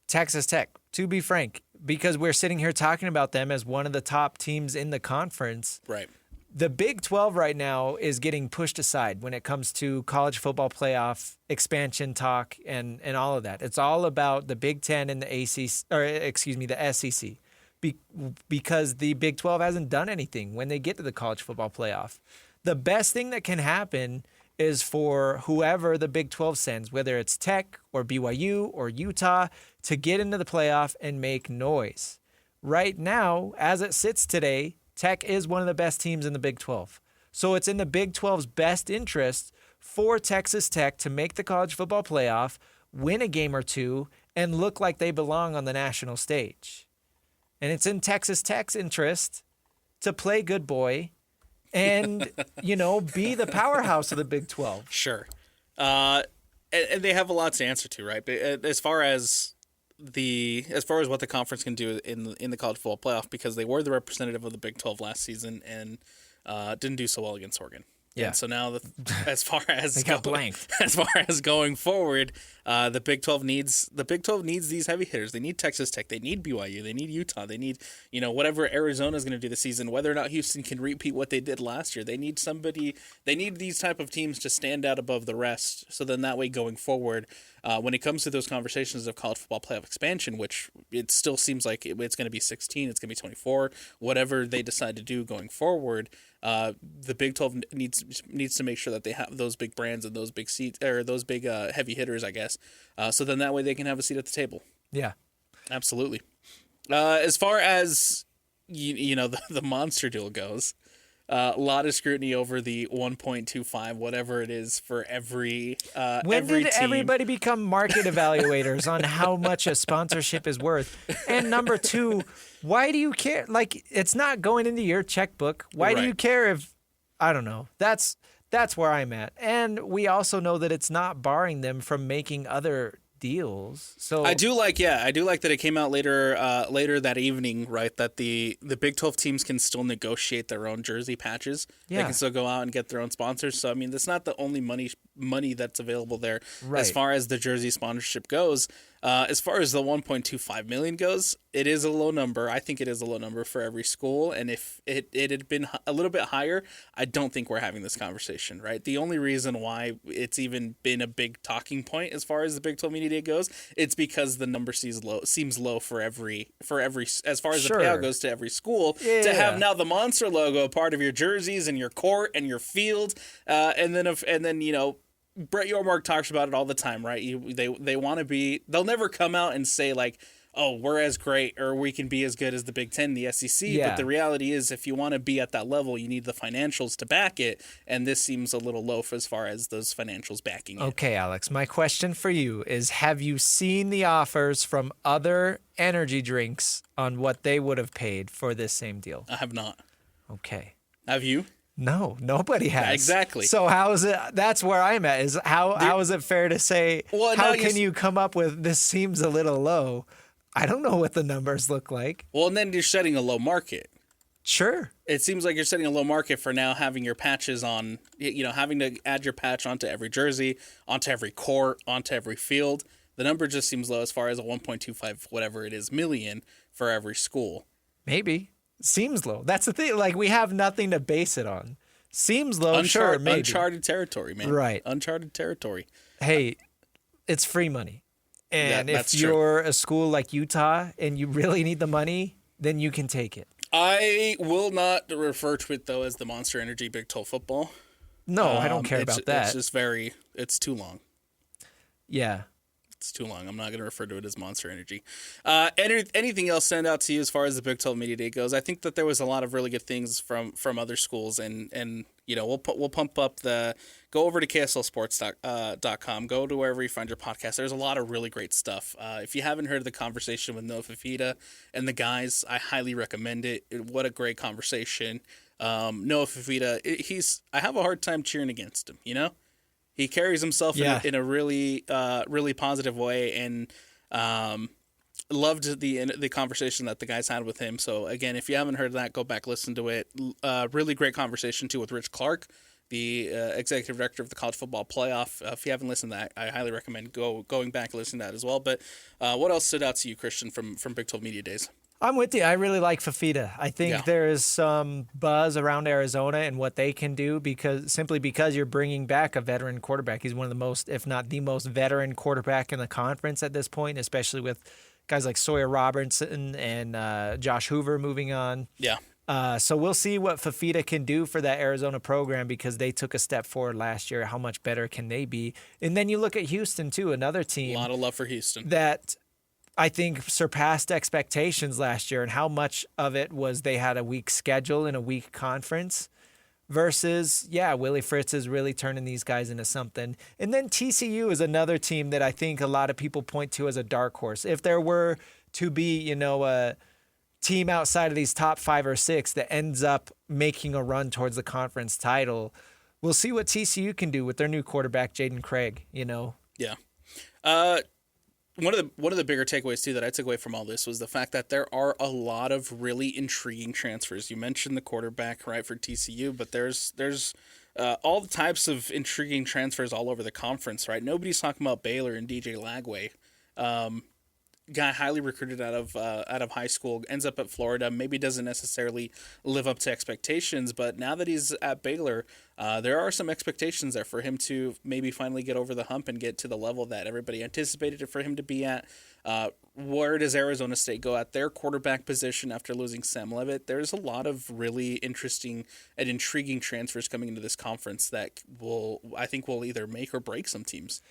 Texas Tech, to be frank, because we're sitting here talking about them as one of the top teams in the conference. Right. The Big 12 right now is getting pushed aside when it comes to college football playoff expansion talk and all of that. It's all about the Big 10 and the SEC. Because the Big 12 hasn't done anything when they get to the college football playoff. The best thing that can happen is for whoever the Big 12 sends, whether it's Tech or BYU or Utah, to get into the playoff and make noise. Right now, as it sits today, Tech is one of the best teams in the Big 12. So it's in the Big 12's best interest for Texas Tech to make the college football playoff, win a game or two, and look like they belong on the national stage. And it's in Texas Tech's interest to play good boy and, be the powerhouse of the Big 12. Sure. And they have a lot to answer to, right? But as far as what the conference can do in the college football playoff, because they were the representative of the Big 12 last season and didn't do so well against Oregon. Yeah. And so now, as far as they got blanked. As far as going forward, the Big 12 needs these heavy hitters. They need Texas Tech. They need BYU. They need Utah. They need whatever Arizona is going to do this season. Whether or not Houston can repeat what they did last year, they need somebody. They need these type of teams to stand out above the rest. So then that way, going forward, when it comes to those conversations of college football playoff expansion, which it still seems like it's going to be 16, it's going to be 24, whatever they decide to do going forward. The Big 12 needs to make sure that they have those big brands and those big seats or those big heavy hitters, I guess. So then that way they can have a seat at the table. Yeah, absolutely. As far as the monster deal goes, a lot of scrutiny over the 1.25, whatever it is for every when every did team. Everybody become market evaluators on how much a sponsorship is worth? And number two, why do you care? Like, it's not going into your checkbook. Why do you care if, I don't know. That's where I'm at. And we also know that it's not barring them from making other deals. So I do like that it came out later that evening, right? That the Big 12 teams can still negotiate their own jersey patches. Yeah. They can still go out and get their own sponsors. So I mean, that's not the only money that's available there right. as far as the jersey sponsorship goes. As far as the 1.25 million goes, it is a low number. I think it is a low number for every school. And if it had been a little bit higher, I don't think we're having this conversation, right? The only reason why it's even been a big talking point as far as the Big 12 Media Day goes, it's because the number seems low for every as far as sure. the payout goes to every school. Yeah. To have now the monster logo part of your jerseys and your court and your field, and then Brett Yormark talks about it all the time, right? They want to be. They'll never come out and say like, "Oh, we're as great," or "We can be as good as the Big Ten, the SEC." Yeah. But the reality is, if you want to be at that level, you need the financials to back it, and this seems a little low as far as those financials backing it. Okay, Alex. My question for you is: have you seen the offers from other energy drinks on what they would have paid for this same deal? I have not. Okay. Have you? No, nobody has. Exactly. So how is it? That's where I'm at. Is how is it fair to say? Well, how no, can you come up with this? Seems a little low. I don't know what the numbers look like. Well, and then you're setting a low market. Sure. It seems like you're setting a low market for now having your patches on, having to add your patch onto every jersey, onto every court, onto every field. The number just seems low as far as a 1.25 whatever it is million for every school. Maybe. Seems low. That's the thing. Like, we have nothing to base it on. Seems low, sure, maybe. Uncharted territory, man. Right. Uncharted territory. Hey, it's free money. And that's if true. you're a school like Utah and you really need the money, then you can take it. I will not refer to it, though, as the Monster Energy Big 12 football. No, I don't care about that. It's just it's too long. Yeah. It's too long. I'm not going to refer to it as Monster Energy. Anything else stand out to you as far as the Big 12 Media Day goes? I think that there was a lot of really good things from other schools, and we'll pump up go over to KSLSports.com. Go to wherever you find your podcast. There's a lot of really great stuff. If you haven't heard the conversation with Noah Fifita and the guys, I highly recommend it. What a great conversation. Noah Fifita, I have a hard time cheering against him, He carries himself in a really, really positive way, and loved the conversation that the guys had with him. So again, if you haven't heard that, go back, listen to it. Really great conversation too with Rich Clark, the executive director of the College Football Playoff. If you haven't listened to that, I highly recommend going back and listening to that as well. But what else stood out to you, Christian, from Big 12 Media Days? I'm with you. I really like Fifita. I think there is some buzz around Arizona and what they can do because you're bringing back a veteran quarterback. He's one of the most, if not the most veteran quarterback in the conference at this point, especially with guys like Sawyer Robertson and Josh Hoover moving on. Yeah. So we'll see what Fifita can do for that Arizona program because they took a step forward last year. How much better can they be? And then you look at Houston, too, another team. A lot of love for Houston. That I think surpassed expectations last year, and how much of it was they had a weak schedule and a weak conference versus, Willie Fritz is really turning these guys into something. And then TCU is another team that I think a lot of people point to as a dark horse. If there were to be, a team outside of these top 5 or 6 that ends up making a run towards the conference title, we'll see what TCU can do with their new quarterback, Jaden Craig, Yeah. One of the bigger takeaways too that I took away from all this was the fact that there are a lot of really intriguing transfers. You mentioned the quarterback, right, for TCU, but there's all the types of intriguing transfers all over the conference, right? Nobody's talking about Baylor and DJ Lagway. Guy highly recruited out of high school, ends up at Florida, maybe doesn't necessarily live up to expectations, but now that he's at Baylor, there are some expectations there for him to maybe finally get over the hump and get to the level that everybody anticipated it for him to be at. Where does Arizona State go at their quarterback position after losing Sam Levitt? There's a lot of really interesting and intriguing transfers coming into this conference that will either make or break some teams.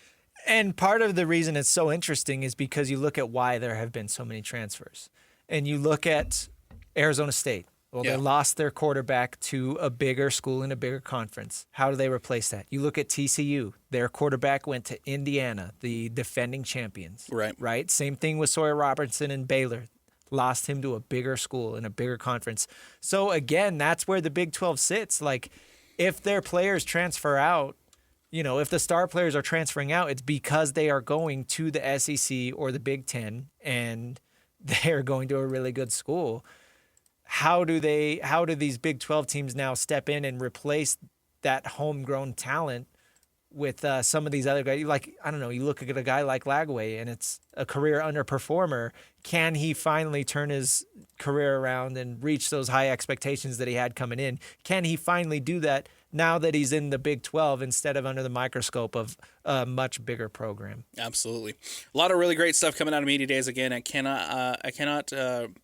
And part of the reason it's so interesting is because you look at why there have been so many transfers. And you look at Arizona State. Well, they lost their quarterback to a bigger school in a bigger conference. How do they replace that? You look at TCU. Their quarterback went to Indiana, the defending champions. Right? Same thing with Sawyer Robertson and Baylor. Lost him to a bigger school in a bigger conference. So, again, that's where the Big 12 sits. Like, if their players transfer out, if the star players are transferring out, it's because they are going to the SEC or the Big Ten and they're going to a really good school. How do these Big 12 teams now step in and replace that homegrown talent with some of these other guys? Like, I don't know, you look at a guy like Lagway and it's a career underperformer. Can he finally turn his career around and reach those high expectations that he had coming in? Can he finally do that now that he's in the Big 12 instead of under the microscope of a much bigger program. Absolutely. A lot of really great stuff coming out of Media Days. Again, I cannot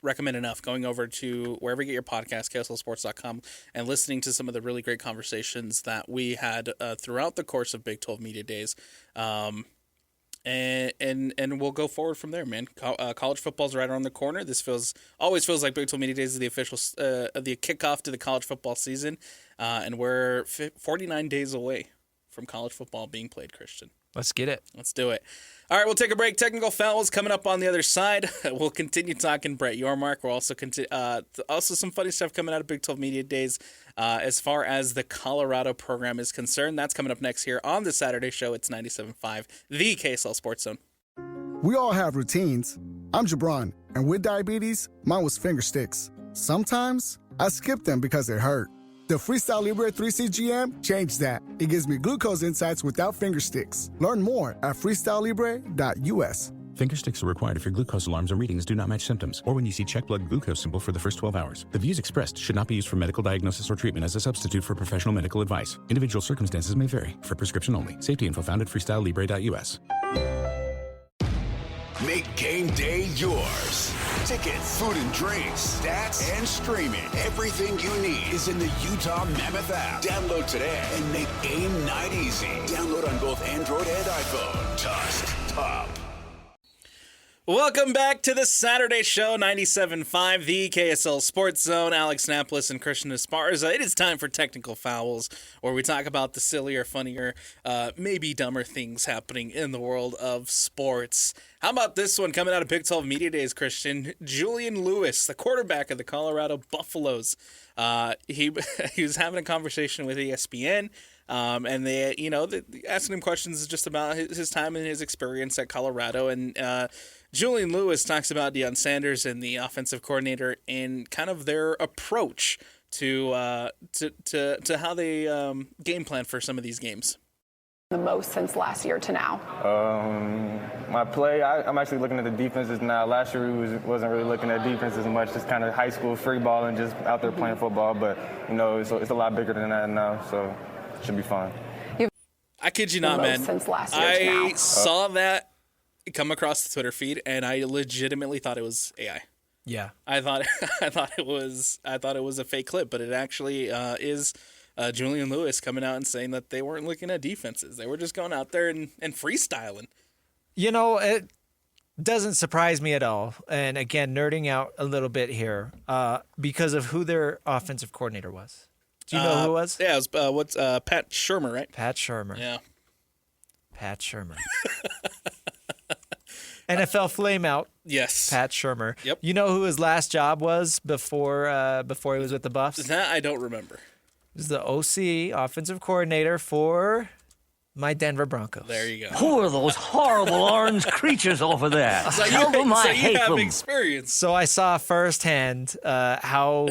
recommend enough going over to wherever you get your podcast, KSLSports.com, and listening to some of the really great conversations that we had throughout the course of Big 12 Media Days. And we'll go forward from there, man. College football's right around the corner. This always feels like Big 12 Media Days is the official the kickoff to the college football season, and we're 49 days away from college football being played, Christian. Let's get it. Let's do it. All right, we'll take a break. Technical fouls coming up on the other side. We'll continue talking Brett Yormark. We'll also also some funny stuff coming out of Big 12 Media Days as far as the Colorado program is concerned. That's coming up next here on the Saturday show. It's 97.5, the KSL Sports Zone. We all have routines. I'm Jabron, and with diabetes, mine was finger sticks. Sometimes I skip them because it hurt. The Freestyle Libre 3C GM changed that. It gives me glucose insights without finger sticks. Learn more at freestylelibre.us. Finger sticks are required if your glucose alarms or readings do not match symptoms, or when you see check blood glucose symbol for the first 12 hours. The views expressed should not be used for medical diagnosis or treatment as a substitute for professional medical advice. Individual circumstances may vary. For prescription only. Safety info found at freestylelibre.us. Make game day yours. Tickets, food and drinks, stats, and streaming. Everything you need is in the Utah Mammoth app. Download today and make game night easy. Download on both Android and iPhone. Tusk Top. Welcome back to the Saturday show, 97.5, the KSL Sports Zone. Alex Napoles and Christian Esparza. It is time for Technical Fouls, where we talk about the sillier, funnier, maybe dumber things happening in the world of sports. How about this one coming out of Big 12 Media Days, Christian? Julian Lewis, the quarterback of the Colorado Buffaloes. He was having a conversation with ESPN. And they asking him questions just about his time and his experience at Colorado. And Julian Lewis talks about Deion Sanders and the offensive coordinator and kind of their approach to how they game plan for some of these games. The most since last year to now? My play, I'm actually looking at the defenses now. Last year we wasn't really looking at defense as much, just kind of high school free ball and just out there playing football. But, it's a lot bigger than that now, so it should be fun. I kid you not, man. Since last year to now. I saw that come across the Twitter feed, and I legitimately thought it was AI. Yeah, I thought it was a fake clip, but it actually is Julian Lewis coming out and saying that they weren't looking at defenses; they were just going out there and freestyling. It doesn't surprise me at all. And again, nerding out a little bit here because of who their offensive coordinator was. Do you know who it was? Yeah, it was Pat Shurmur, right? Pat Shurmur. Yeah. Pat Shurmur. NFL flameout. Yes. Pat Shurmur. Yep. You know who his last job was before he was with the Buffs? That I don't remember. He was the OC, offensive coordinator for my Denver Broncos. There you go. Who are those horrible orange creatures over there? Tell them I hate have them. Experience. So I saw firsthand how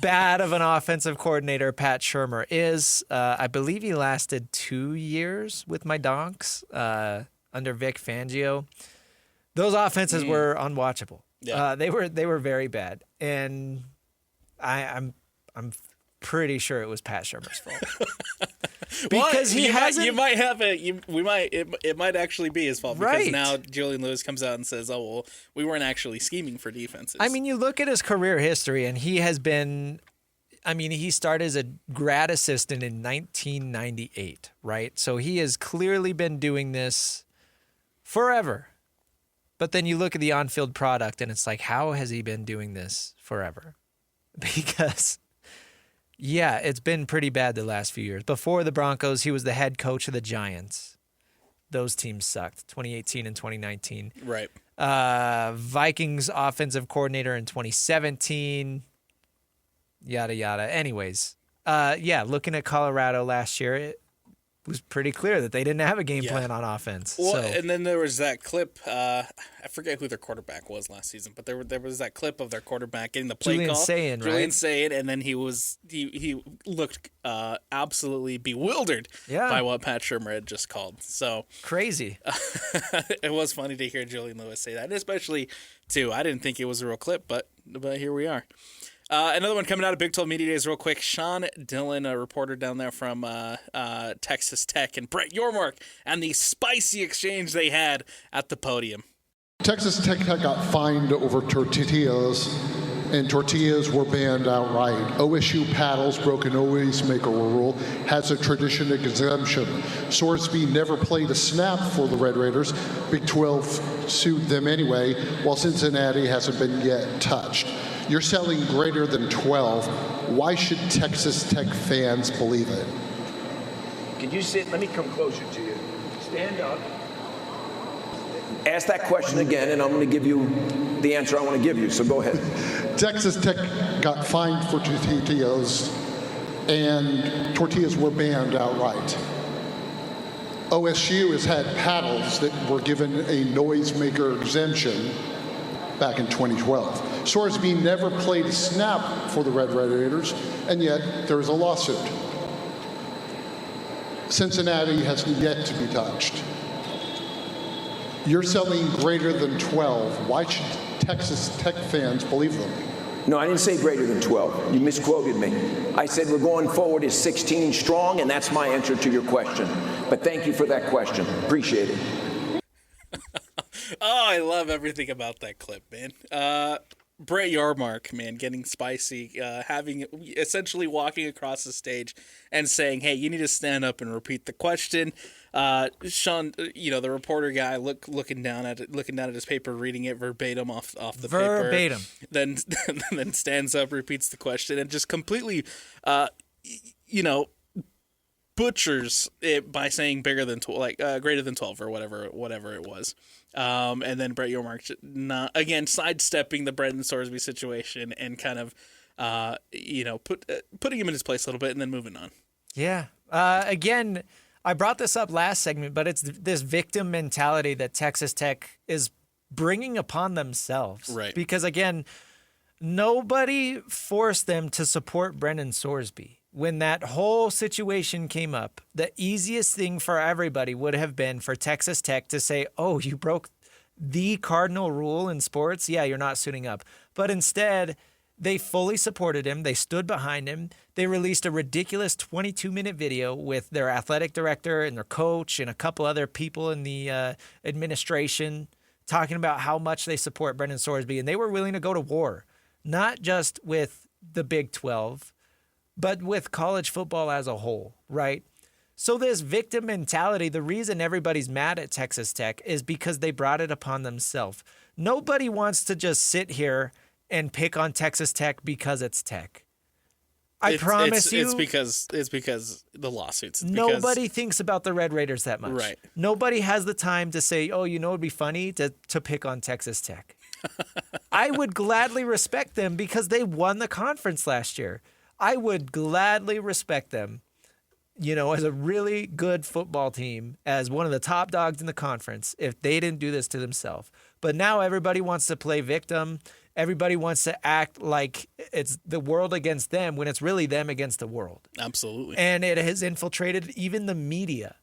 bad of an offensive coordinator Pat Shurmur is. I believe he lasted 2 years with my Donks under Vic Fangio. Those offenses were unwatchable. Yeah. They were very bad, and I'm pretty sure it was Pat Shurmur's fault. Because it might actually be his fault, because Right. now Julian Lewis comes out and says, "Oh well, we weren't actually scheming for defenses." I mean, you look at his career history, and he has been. I mean, he started as a grad assistant in 1998, right? So he has clearly been doing this forever. But then you look at the on-field product, and it's like, how has he been doing this forever? Because, yeah, it's been pretty bad the last few years. Before the Broncos, he was the head coach of the Giants. Those teams sucked, 2018 and 2019. Right. Vikings offensive coordinator in 2017. Yada, yada. Anyways, looking at Colorado last year, it was pretty clear that they didn't have a game plan on offense. Well, and then there was that clip. I forget who their quarterback was last season, but there was that clip of their quarterback getting the play call. Julian Sayin, and then he looked absolutely bewildered by what Pat Shurmur had just called. So crazy. It was funny to hear Julian Lewis say that, and especially too. I didn't think it was a real clip, but here we are. Another one coming out of Big 12 Media Days real quick. Sean Dillon, a reporter down there from Texas Tech, and Brett Yormark, and the spicy exchange they had at the podium. Texas Tech got fined over tortillas, and tortillas were banned outright. OSU paddles broke an noisemaker rule, has a tradition exemption. Sorsby never played a snap for the Red Raiders. Big 12 sued them anyway, while Cincinnati hasn't been yet touched. You're selling greater than 12. Why should Texas Tech fans believe it? Can you sit? Let me come closer to you. Stand up. Ask that question again, and I'm going to give you the answer I want to give you, so go ahead. Texas Tech got fined for tortillas, and tortillas were banned outright. OSU has had paddles that were given a noisemaker exemption back in 2012. Sorsby never played a snap for the Red Raiders, and yet there is a lawsuit. Cincinnati has yet to be touched. You're selling greater than 12. Why should Texas Tech fans believe them? No, I didn't say greater than 12. You misquoted me. I said we're going forward as 16 strong, and that's my answer to your question. But thank you for that question. Appreciate it. Oh, I love everything about that clip, man. Brett Yormark, man, getting spicy, essentially walking across the stage and saying, "Hey, you need to stand up and repeat the question." Sean, the reporter guy, looking down at his paper, reading it verbatim off the verbatim. paper. Then stands up, repeats the question, and just completely, butchers it by saying bigger than 12, greater than 12 or whatever it was. And then Brett Yormark again sidestepping the Brendan Sorsby situation and kind of putting him in his place a little bit and then moving on. Yeah. Again, I brought this up last segment, but it's this victim mentality that Texas Tech is bringing upon themselves. Right. Because again, nobody forced them to support Brendan Sorsby. When that whole situation came up, the easiest thing for everybody would have been for Texas Tech to say, "Oh, you broke the cardinal rule in sports? Yeah, you're not suiting up." But instead, they fully supported him. They stood behind him. They released a ridiculous 22-minute video with their athletic director and their coach and a couple other people in the administration talking about how much they support Brendan Sorsby. And they were willing to go to war, not just with the Big 12, but with college football as a whole, right? So this victim mentality, the reason everybody's mad at Texas Tech is because they brought it upon themselves. Nobody wants to just sit here and pick on Texas Tech because it's Tech. I promise you. It's because the lawsuits. Nobody thinks about the Red Raiders that much. Right. Nobody has the time to say, "Oh, it'd be funny to pick on Texas Tech." I would gladly respect them because they won the conference last year. I would gladly respect them, as a really good football team, as one of the top dogs in the conference, if they didn't do this to themselves. But now everybody wants to play victim. Everybody wants to act like it's the world against them when it's really them against the world. Absolutely. And it has infiltrated even the media.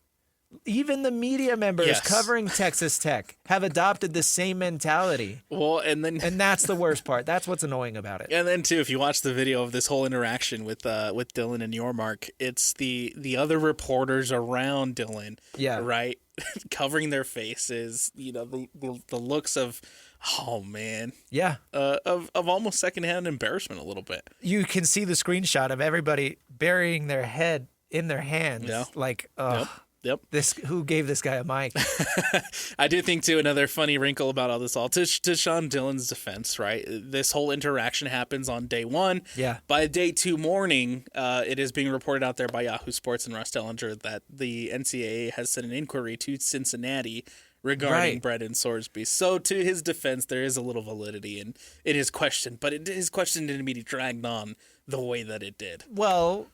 Even the media members covering Texas Tech have adopted the same mentality. Well, and that's the worst part. That's what's annoying about it. And then too, if you watch the video of this whole interaction with Dillon and Yormark, it's the other reporters around Dillon, right, covering their faces. The looks of, oh man, of almost secondhand embarrassment a little bit. You can see the screenshot of everybody burying their head in their hands, Yep. Who gave this guy a mic? I do think, too, another funny wrinkle about all this, to Sean Dillon's defense, right? This whole interaction happens on day one. Yeah. By day two morning, it is being reported out there by Yahoo Sports and Russ Dellinger that the NCAA has sent an inquiry to Cincinnati regarding Brendan Sorsby. So, to his defense, there is a little validity in his question, but his question didn't be dragged on the way that it did. Well,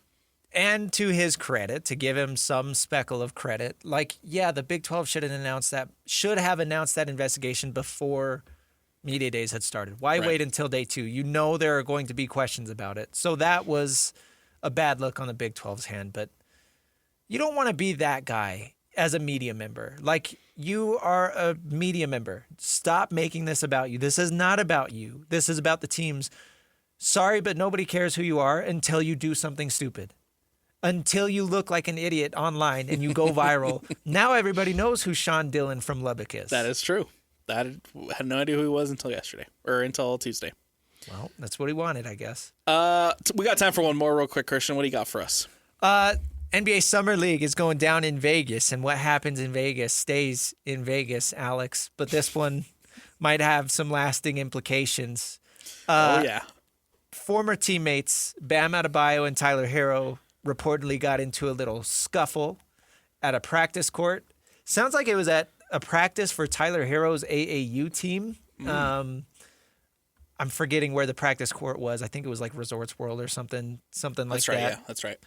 and to his credit, to give him some speckle of credit, the Big 12 should have announced that investigation before media days had started. Why wait until day two? There are going to be questions about it. So that was a bad look on the Big 12's hand, but you don't want to be that guy as a media member. You are a media member. Stop making this about you. This is not about you. This is about the teams. Sorry, but nobody cares who you are until you do something stupid. Until you look like an idiot online and you go viral. Now everybody knows who Sean Dillon from Lubbock is. That is true. I had no idea who he was until yesterday, or until Tuesday. Well, that's what he wanted, I guess. We got time for one more real quick, Christian. What do you got for us? NBA Summer League is going down in Vegas, and what happens in Vegas stays in Vegas, Alex. But this one might have some lasting implications. Oh, yeah. Former teammates Bam Adebayo and Tyler Hero reportedly got into a little scuffle at a practice court. Sounds like it was at a practice for Tyler Hero's AAU team. I'm forgetting where the practice court was. I think it was like Resorts World or something like that. That's right, yeah, that's right.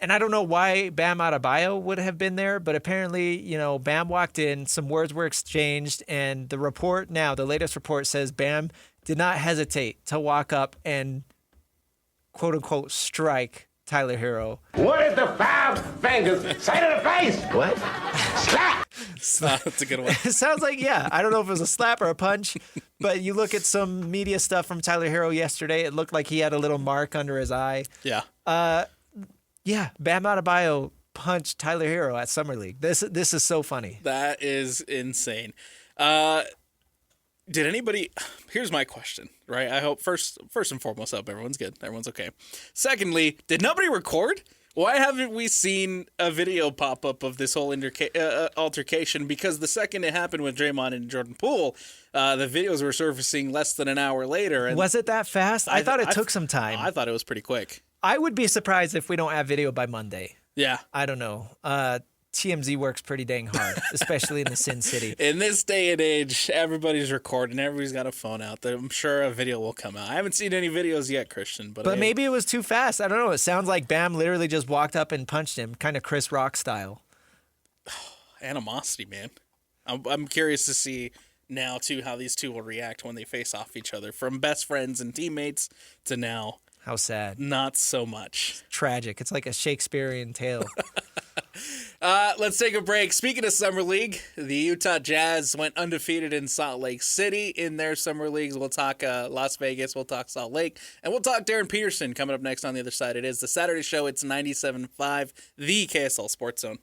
And I don't know why Bam Adebayo would have been there, but apparently, Bam walked in, some words were exchanged, and the latest report says Bam did not hesitate to walk up and quote-unquote strike Tyler Hero. What did the 5 fingers say to the face? What? Slap! That's a good one. It sounds like, I don't know if it was a slap or a punch, but you look at some media stuff from Tyler Hero yesterday, it looked like he had a little mark under his eye. Yeah. Bam Adebayo punched Tyler Hero at Summer League. This is so funny. That is insane. Did anybody? Here's my question, right? I hope first and foremost, I hope everyone's good, everyone's okay. Secondly, did nobody record? Why haven't we seen a video pop up of this whole altercation? Because the second it happened with Draymond and Jordan Poole, the videos were surfacing less than an hour later. And was it that fast? I thought it took some time. I thought it was pretty quick. I would be surprised if we don't have video by Monday. Yeah. I don't know. TMZ works pretty dang hard, especially in the Sin City. In this day and age, everybody's recording. Everybody's got a phone out there. I'm sure a video will come out. I haven't seen any videos yet, Christian. But maybe it was too fast. I don't know. It sounds like Bam literally just walked up and punched him, kind of Chris Rock style. Animosity, man. I'm curious to see now, too, how these two will react when they face off each other. From best friends and teammates to now. How sad. Not so much. Tragic. It's like a Shakespearean tale. Let's take a break. Speaking of Summer League, the Utah Jazz went undefeated in Salt Lake City in their Summer Leagues. We'll talk Las Vegas, we'll talk Salt Lake, and we'll talk Darren Peterson coming up next on the other side. It is the Saturday show. It's 97.5, the KSL Sports Zone.